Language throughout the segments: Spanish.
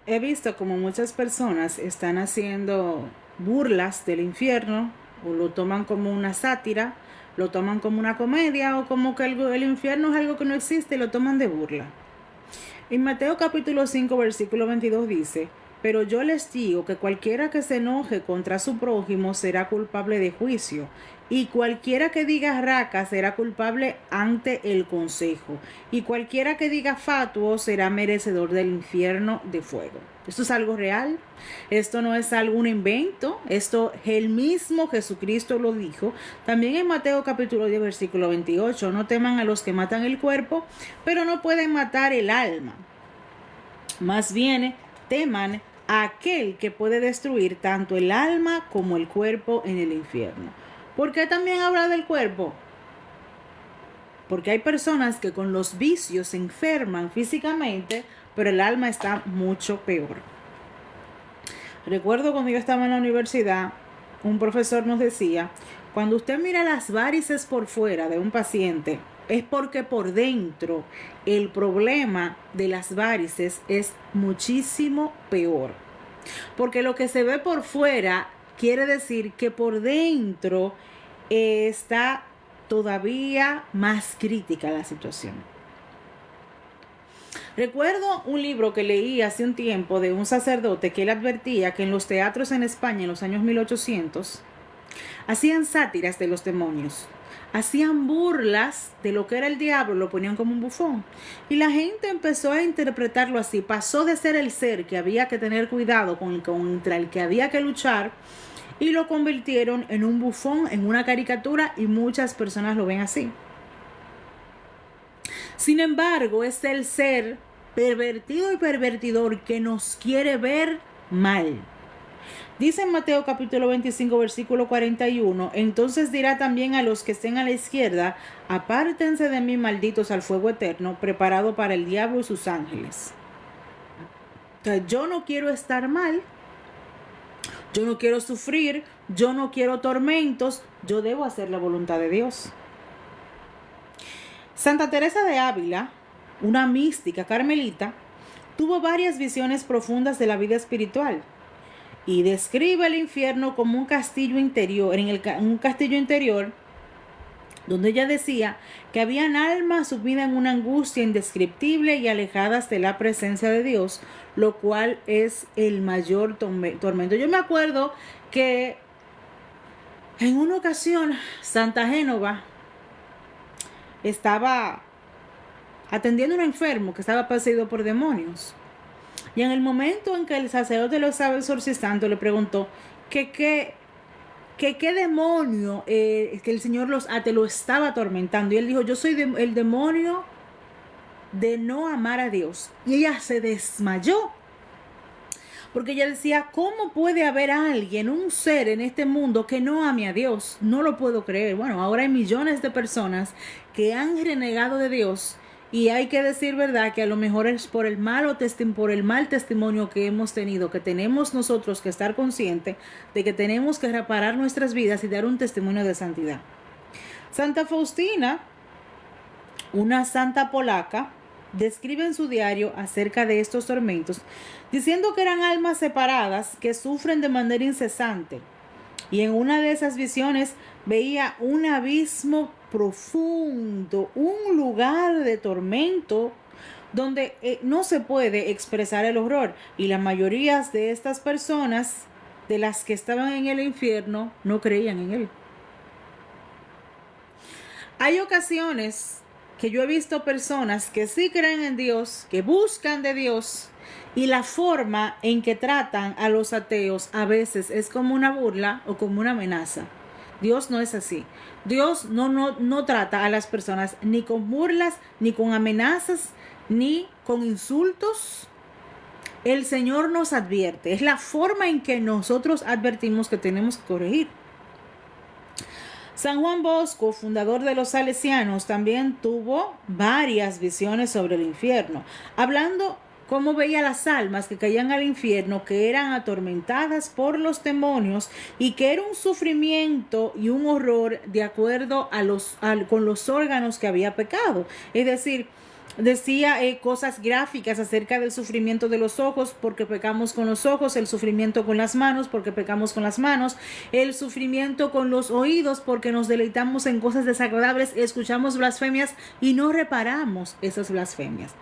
He visto como muchas personas están haciendo burlas del infierno o lo toman como una sátira, lo toman como una comedia o como que el infierno es algo que no existe y lo toman de burla. En Mateo capítulo 5 versículo 22 dice, pero yo les digo que cualquiera que se enoje contra su prójimo será culpable de juicio, y cualquiera que diga raca será culpable ante el consejo, y cualquiera que diga fatuo será merecedor del infierno de fuego. Esto es algo real, esto no es algún invento, esto el mismo Jesucristo lo dijo. También en Mateo capítulo 10 versículo 28, no teman a los que matan el cuerpo, pero no pueden matar el alma. Más bien, teman a aquel que puede destruir tanto el alma como el cuerpo en el infierno. ¿Por qué también habla del cuerpo? Porque hay personas que con los vicios se enferman físicamente, pero el alma está mucho peor. Recuerdo cuando yo estaba en la universidad, un profesor nos decía, cuando usted mira las varices por fuera de un paciente, es porque por dentro el problema de las varices es muchísimo peor. Porque lo que se ve por fuera quiere decir que por dentro está todavía más crítica la situación. Recuerdo un libro que leí hace un tiempo de un sacerdote que él advertía que en los teatros en España en los años 1800 hacían sátiras de los demonios, hacían burlas de lo que era el diablo, lo ponían como un bufón. Y la gente empezó a interpretarlo así, pasó de ser el ser que había que tener cuidado, contra el que había que luchar, y lo convirtieron en un bufón, en una caricatura, y muchas personas lo ven así. Sin embargo, es el ser pervertido y pervertidor que nos quiere ver mal. Dice en Mateo capítulo 25 versículo 41, entonces dirá también a los que estén a la izquierda, apártense de mí malditos al fuego eterno, preparado para el diablo y sus ángeles. Entonces, yo no quiero estar mal, yo no quiero sufrir, yo no quiero tormentos, yo debo hacer la voluntad de Dios. Santa Teresa de Ávila, una mística carmelita, tuvo varias visiones profundas de la vida espiritual y describe el infierno como un castillo interior, un castillo interior donde ella decía que habían almas sumidas en una angustia indescriptible y alejadas de la presencia de Dios, lo cual es el mayor tormento. Yo me acuerdo que en una ocasión Santa Génova estaba atendiendo a un enfermo que estaba poseído por demonios. Y en el momento en que el sacerdote lo estaba exorcizando, le preguntó que qué demonio que el Señor te lo estaba atormentando. Y él dijo, yo soy el demonio de no amar a Dios. Y ella se desmayó. Porque ella decía, ¿cómo puede haber alguien, un ser en este mundo que no ame a Dios? No lo puedo creer. Bueno, ahora hay millones de personas que han renegado de Dios. Y hay que decir verdad que a lo mejor es por el mal testimonio que hemos tenido, que tenemos nosotros que estar conscientes de que tenemos que reparar nuestras vidas y dar un testimonio de santidad. Santa Faustina, una santa polaca, describe en su diario acerca de estos tormentos, diciendo que eran almas separadas que sufren de manera incesante. Y en una de esas visiones veía un abismo profundo, un lugar de tormento donde no se puede expresar el horror. Y la mayoría de estas personas, de las que estaban en el infierno, no creían en él. Hay ocasiones que yo he visto personas que sí creen en Dios, que buscan de Dios, y la forma en que tratan a los ateos a veces es como una burla o como una amenaza. Dios no es así. Dios no trata a las personas ni con burlas, ni con amenazas, ni con insultos. El Señor nos advierte. Es la forma en que nosotros advertimos que tenemos que corregir. San Juan Bosco, fundador de los salesianos, también tuvo varias visiones sobre el infierno, hablando cómo veía las almas que caían al infierno, que eran atormentadas por los demonios y que era un sufrimiento y un horror de acuerdo con los órganos que había pecado. Es decir, Decía cosas gráficas acerca del sufrimiento de los ojos, porque pecamos con los ojos, el sufrimiento con las manos, porque pecamos con las manos, el sufrimiento con los oídos, porque nos deleitamos en cosas desagradables, escuchamos blasfemias y no reparamos esas blasfemias.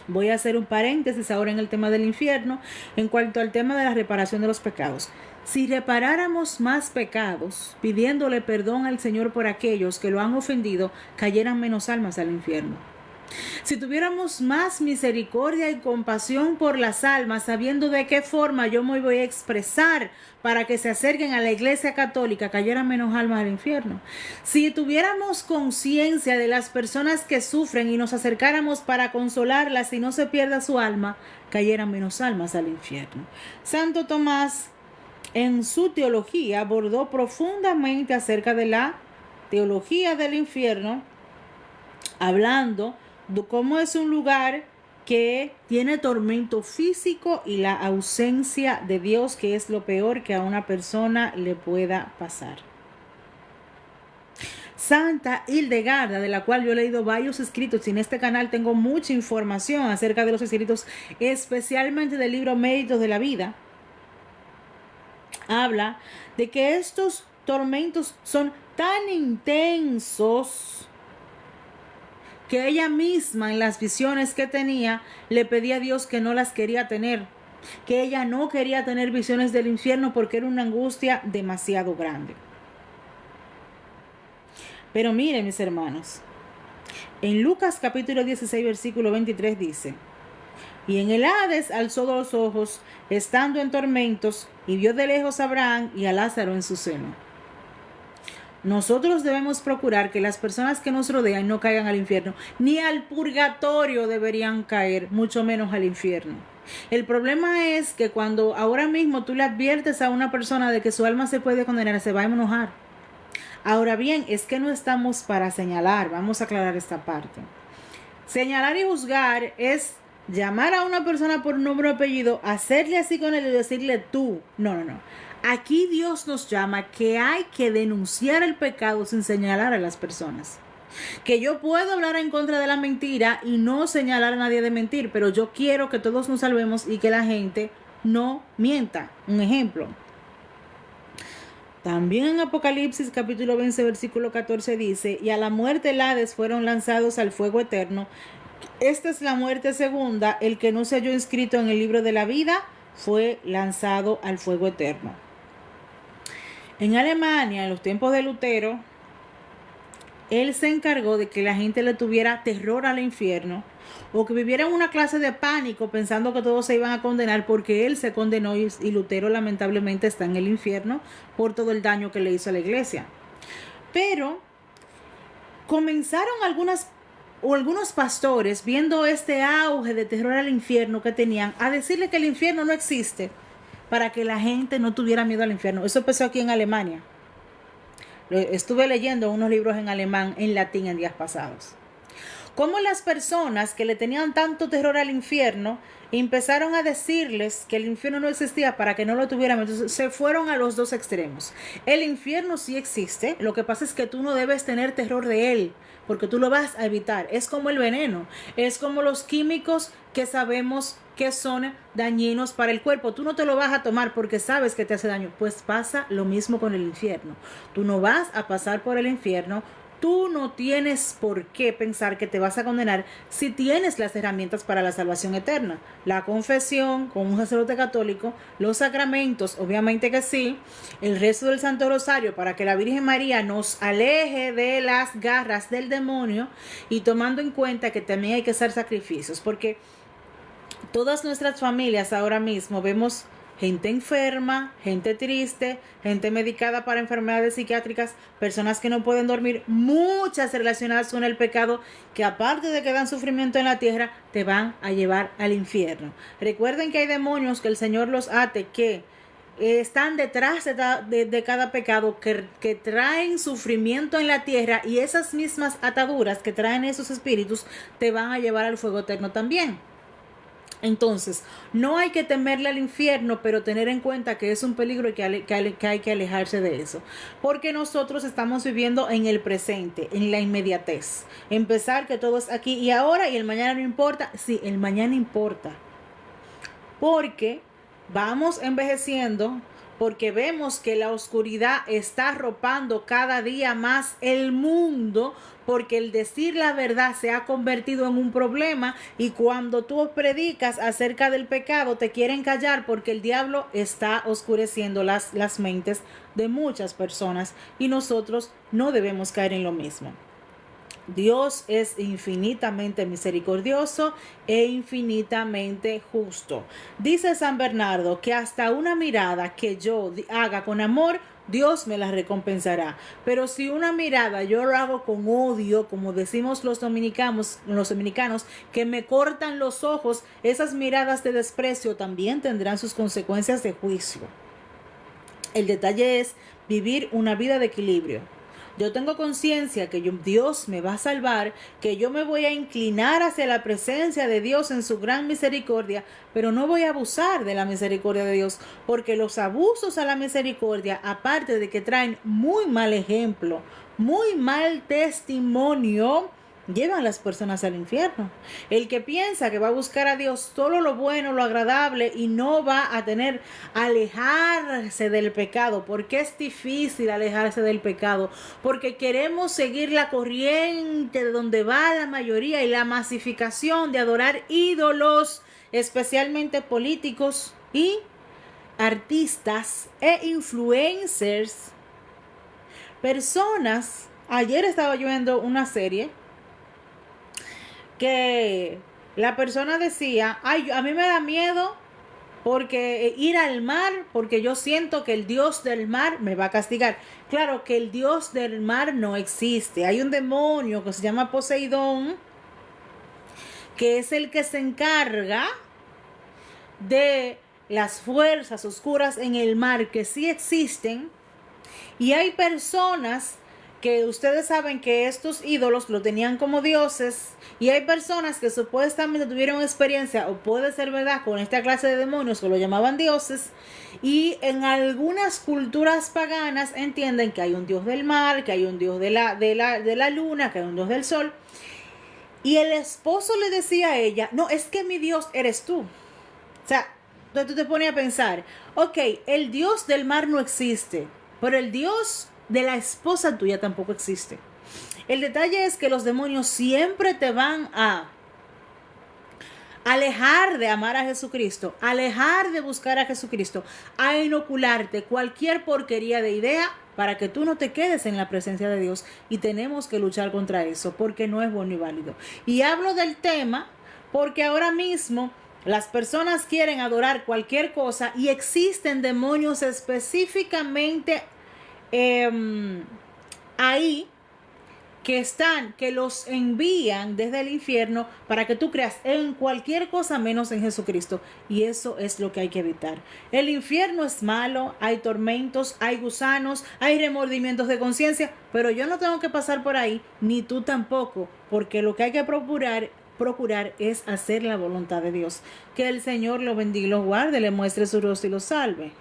Voy a hacer un paréntesis ahora en el tema del infierno, en cuanto al tema de la reparación de los pecados. Si reparáramos más pecados, pidiéndole perdón al Señor por aquellos que lo han ofendido, cayeran menos almas al infierno. Si tuviéramos más misericordia y compasión por las almas, sabiendo de qué forma yo me voy a expresar para que se acerquen a la Iglesia Católica, cayeran menos almas al infierno. Si tuviéramos conciencia de las personas que sufren y nos acercáramos para consolarlas y no se pierda su alma, cayeran menos almas al infierno. Santo Tomás, en su teología, abordó profundamente acerca de la teología del infierno, hablando de cómo es un lugar que tiene tormento físico y la ausencia de Dios, que es lo peor que a una persona le pueda pasar. Santa Hildegarda, de la cual yo he leído varios escritos y en este canal tengo mucha información acerca de los escritos, especialmente del libro Méritos de la Vida, habla de que estos tormentos son tan intensos que ella misma en las visiones que tenía le pedía a Dios que no las quería tener, que ella no quería tener visiones del infierno porque era una angustia demasiado grande. Pero miren, mis hermanos, en Lucas capítulo 16 versículo 23 dice: y en el Hades alzó los ojos, estando en tormentos, y vio de lejos a Abraham y a Lázaro en su seno. Nosotros debemos procurar que las personas que nos rodean no caigan al infierno, ni al purgatorio deberían caer, mucho menos al infierno. El problema es que cuando ahora mismo tú le adviertes a una persona de que su alma se puede condenar, se va a enojar. Ahora bien, es que no estamos para señalar, vamos a aclarar esta parte. Señalar y juzgar es llamar a una persona por nombre o apellido, hacerle así con él y decirle tú. No. Aquí Dios nos llama que hay que denunciar el pecado sin señalar a las personas. Que yo puedo hablar en contra de la mentira y no señalar a nadie de mentir, pero yo quiero que todos nos salvemos y que la gente no mienta. Un ejemplo. También en Apocalipsis capítulo 20 versículo 14 dice: y a la muerte el Hades fueron lanzados al fuego eterno. Esta es la muerte segunda. El que no se halló inscrito en el libro de la vida fue lanzado al fuego eterno. En Alemania, en los tiempos de Lutero, él se encargó de que la gente le tuviera terror al infierno o que viviera en una clase de pánico pensando que todos se iban a condenar, porque él se condenó y Lutero lamentablemente está en el infierno por todo el daño que le hizo a la iglesia. Pero comenzaron algunos pastores, viendo este auge de terror al infierno que tenían, a decirle que el infierno no existe, para que la gente no tuviera miedo al infierno. Eso empezó aquí en Alemania. Estuve leyendo unos libros en alemán, en latín, en días pasados. Cómo las personas que le tenían tanto terror al infierno empezaron a decirles que el infierno no existía para que no lo tuvieran. Entonces se fueron a los dos extremos. El infierno sí existe, lo que pasa es que tú no debes tener terror de él, porque tú lo vas a evitar. Es como el veneno, es como los químicos que sabemos que son dañinos para el cuerpo. Tú no te lo vas a tomar porque sabes que te hace daño. Pues pasa lo mismo con el infierno. Tú no vas a pasar por el infierno. Tú no tienes por qué pensar que te vas a condenar si tienes las herramientas para la salvación eterna. La confesión con un sacerdote católico, los sacramentos, obviamente que sí, el rezo del Santo Rosario para que la Virgen María nos aleje de las garras del demonio, y tomando en cuenta que también hay que hacer sacrificios, porque todas nuestras familias ahora mismo vemos gente enferma, gente triste, gente medicada para enfermedades psiquiátricas, personas que no pueden dormir, muchas relacionadas con el pecado, que aparte de que dan sufrimiento en la tierra, te van a llevar al infierno. Recuerden que hay demonios que el Señor los ate, que están detrás de cada pecado, que traen sufrimiento en la tierra, y esas mismas ataduras que traen esos espíritus te van a llevar al fuego eterno también. Entonces, no hay que temerle al infierno, pero tener en cuenta que es un peligro y que hay que alejarse de eso. Porque nosotros estamos viviendo en el presente, en la inmediatez. Empezar que todo es aquí y ahora y el mañana no importa. Sí, el mañana importa. Porque vamos envejeciendo, porque vemos que la oscuridad está arropando cada día más el mundo, porque el decir la verdad se ha convertido en un problema y cuando tú predicas acerca del pecado te quieren callar porque el diablo está oscureciendo las mentes de muchas personas y nosotros no debemos caer en lo mismo. Dios es infinitamente misericordioso e infinitamente justo. Dice San Bernardo que hasta una mirada que yo haga con amor, Dios me la recompensará. Pero si una mirada yo lo hago con odio, como decimos los dominicanos, que me cortan los ojos, esas miradas de desprecio también tendrán sus consecuencias de juicio. El detalle es vivir una vida de equilibrio. Yo tengo conciencia que Dios me va a salvar, que yo me voy a inclinar hacia la presencia de Dios en su gran misericordia, pero no voy a abusar de la misericordia de Dios, porque los abusos a la misericordia, aparte de que traen muy mal ejemplo, muy mal testimonio, llevan a las personas al infierno. El que piensa que va a buscar a Dios solo lo bueno, lo agradable y no va a alejarse del pecado, porque es difícil alejarse del pecado, porque queremos seguir la corriente de donde va la mayoría y la masificación de adorar ídolos, especialmente políticos y artistas e influencers. Personas, ayer estaba yo viendo una serie que la persona decía, ay, a mí me da miedo porque ir al mar, porque yo siento que el Dios del mar me va a castigar. Claro que el Dios del mar no existe. Hay un demonio que se llama Poseidón, que es el que se encarga de las fuerzas oscuras en el mar que sí existen. Y hay personas que ustedes saben que estos ídolos lo tenían como dioses y hay personas que supuestamente tuvieron experiencia o puede ser verdad con esta clase de demonios que lo llamaban dioses y en algunas culturas paganas entienden que hay un dios del mar, que hay un dios de la luna, que hay un dios del sol y el esposo le decía a ella, no, es que mi dios eres tú. O sea, entonces tú te pones a pensar, ok, el dios del mar no existe, pero el dios de la esposa tuya tampoco existe. El detalle es que los demonios siempre te van a alejar de amar a Jesucristo, alejar de buscar a Jesucristo, a inocularte cualquier porquería de idea para que tú no te quedes en la presencia de Dios y tenemos que luchar contra eso porque no es bueno y válido. Y hablo del tema porque ahora mismo las personas quieren adorar cualquier cosa y existen demonios específicamente ahí que los envían desde el infierno para que tú creas en cualquier cosa menos en Jesucristo y eso es lo que hay que evitar. El infierno es malo, hay tormentos, hay gusanos, hay remordimientos de conciencia, pero yo no tengo que pasar por ahí, ni tú tampoco, porque lo que hay que procurar es hacer la voluntad de Dios. Que el Señor lo bendiga y lo guarde, le muestre su rostro y lo salve.